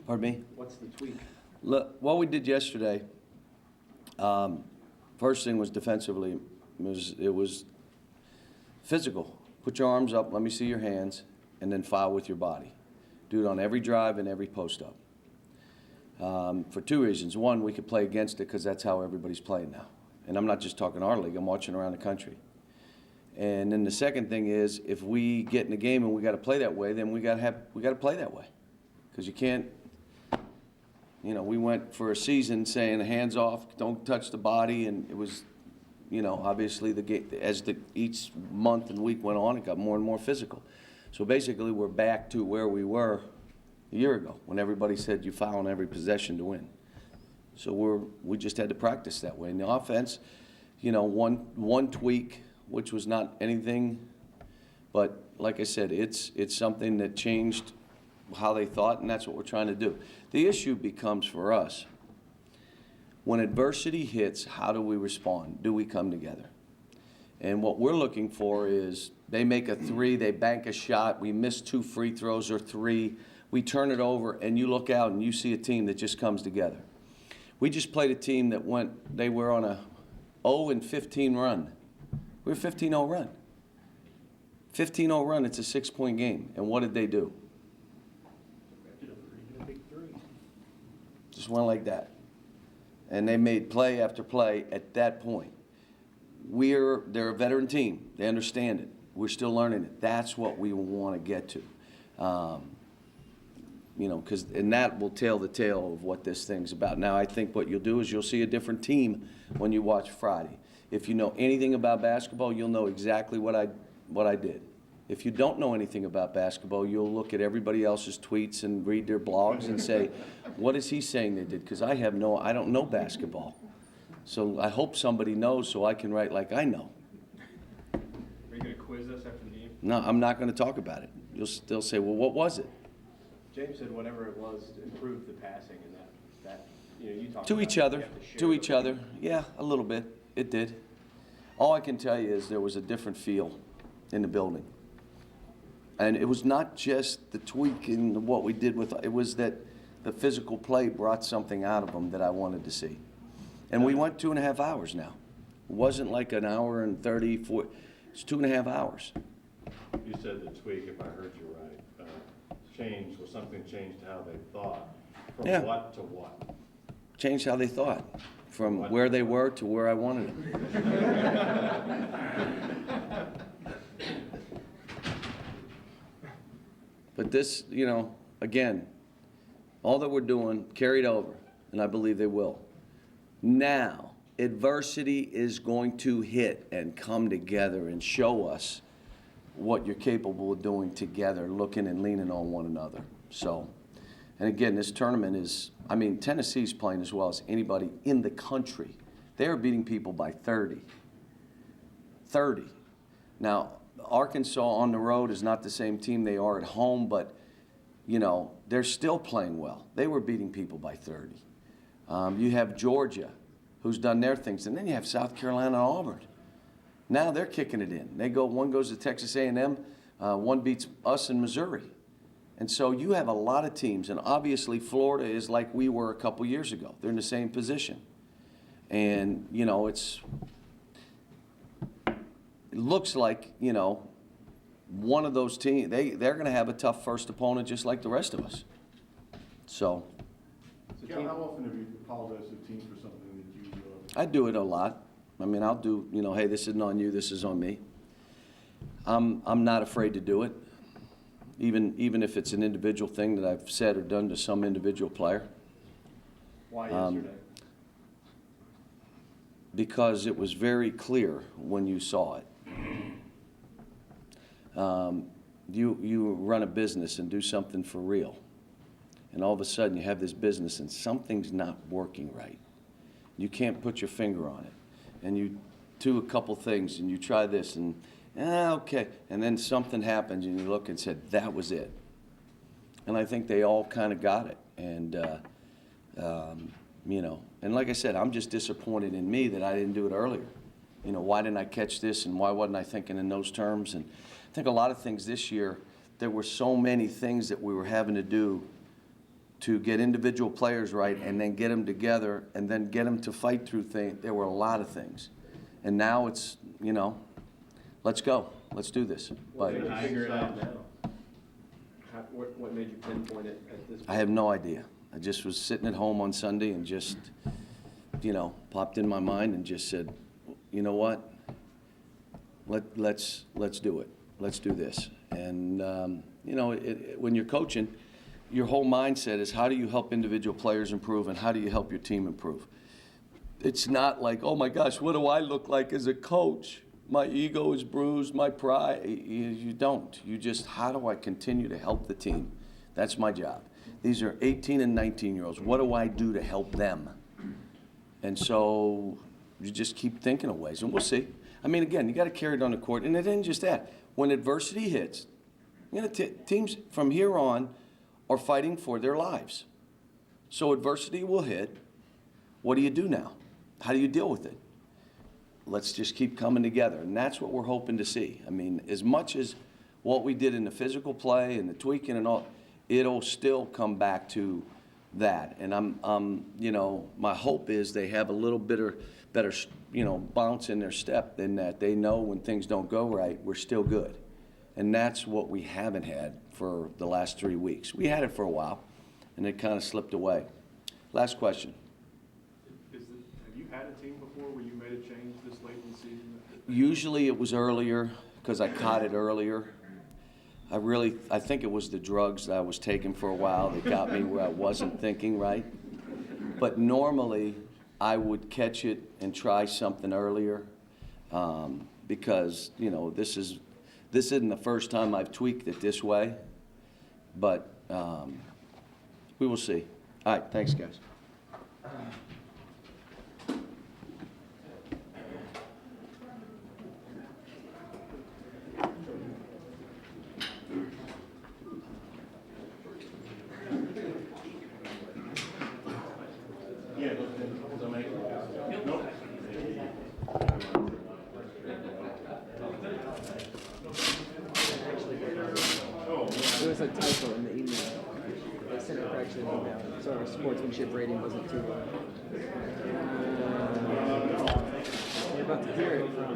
Pardon me? What's the tweak? Look, what we did yesterday, first thing was defensively, it was physical. Put your arms up, let me see your hands, and then foul with your body. Do it on every drive and every post-up. For two reasons. One, we could play against it because that's how everybody's playing now. And I'm not just talking our league, I'm watching around the country. And then the second thing is, if we get in the game and we got to play that way, then we got to play that way. Because you can't, you know, we went for a season saying hands off, don't touch the body, and it was, you know, obviously as each month and week went on, it got more and more physical. So basically, we're back to where we were a year ago when everybody said you foul on every possession to win. So we just had to practice that way. In the offense, you know, one tweak, which was not anything, but like I said, it's something that changed how they thought, and that's what we're trying to do. The issue becomes for us, when adversity hits, how do we respond? Do we come together? And what we're looking for is they make a three, they bank a shot, we miss 2 free throws or 3, we turn it over, and you look out and you see a team that just comes together. We just played a team that they were on a 0-15 run. We were 15-0 run. 15-0 run, it's a 6-point game. And what did they do? Just went like that. And they made play after play at that point. They're a veteran team. They understand it. We're still learning it. That's what we want to get to. You know, and that will tell the tale of what this thing's about. Now, I think what you'll do is you'll see a different team when you watch Friday. If you know anything about basketball, you'll know exactly what I did. If you don't know anything about basketball, you'll look at everybody else's tweets and read their blogs and say, what is he saying they did? Because I don't know basketball. So I hope somebody knows so I can write like I know. Are you going to quiz us after the game? No, I'm not going to talk about it. They'll say, well, what was it? James said whatever it was to improve the passing, and that you know, you talked To about each other, to each those. other. Yeah, a little bit. It did. All I can tell you is there was a different feel in the building. And it was not just the tweak in what we did with it was that the physical play brought something out of them that I wanted to see. And we went 2.5 hours now. It wasn't like an hour and 30, 40. It's 2.5 hours. You said the tweak, if I heard you right, something changed how they thought. From what to what? Changed how they thought. From where they were to where I wanted them. But this, you know, again, all that we're doing carried over, and I believe they will. Now, adversity is going to hit and come together and show us what you're capable of doing together, looking and leaning on one another. So, and again, this tournament is, I mean, Tennessee's playing as well as anybody in the country. They're beating people by 30. 30. Now, Arkansas on the road is not the same team they are at home, but, you know, they're still playing well. They were beating people by 30. You have Georgia, who's done their things, and then you have South Carolina and Auburn. Now they're kicking it in. One goes to Texas A&M, one beats us in Missouri. And so you have a lot of teams, and obviously Florida is like we were a couple years ago. They're in the same position. And, you know, it looks like, you know, one of those teams, they're going to have a tough first opponent just like the rest of us. So. Cal, how often have you apologized to teams for something that you I do it a lot. I mean, I'll do, you know, hey, this isn't on you, this is on me. I'm not afraid to do it, even if it's an individual thing that I've said or done to some individual player. Why yesterday? Because it was very clear when you saw it. You run a business and do something for real, and all of a sudden you have this business and something's not working right. You can't put your finger on it, and you do a couple things and you try this and okay, and then something happens and you look and said that was it. And I think they all kind of got it, and you know, and like I said, I'm just disappointed in me that I didn't do it earlier. You know, why didn't I catch this, and why wasn't I thinking in those terms? And I think a lot of things this year, there were so many things that we were having to do to get individual players right and then get them together and then get them to fight through things. There were a lot of things. And now it's, you know, let's go. Let's do this. What But made you figure it out now? What made you pinpoint it at this point? I have no idea. I just was sitting at home on Sunday and just, you know, popped in my mind and just said, you know what? Let's do it. Let's do this. And, you know, when you're coaching, your whole mindset is how do you help individual players improve and how do you help your team improve? It's not like, oh my gosh, what do I look like as a coach? My ego is bruised, my pride. You don't. You just, how do I continue to help the team? That's my job. These are 18 and 19-year-olds. What do I do to help them? And so you just keep thinking of ways, and we'll see. I mean, again, you got to carry it on the court, and it isn't just that. When adversity hits, you know, teams from here on are fighting for their lives. So adversity will hit. What do you do now? How do you deal with it? Let's just keep coming together, and that's what we're hoping to see. I mean, as much as what we did in the physical play and the tweaking and all, it'll still come back to that. And I'm, you know, my hope is they have a little better, you know, bounce in their step than that. They know when things don't go right, we're still good. And that's what we haven't had for the last 3 weeks. We had it for a while, and it kind of slipped away. Last question. Have you had a team before where you made a change this late in the season? Usually it was earlier because I caught it earlier. I think it was the drugs that I was taking for a while that got me where I wasn't thinking right. But normally I would catch it and try something earlier because, you know, this isn't the first time I've tweaked it this way. But we will see. All right, thanks, guys. There was a typo in the email. They sent a correction email, so our sportsmanship rating wasn't too low. You're about to hear it from.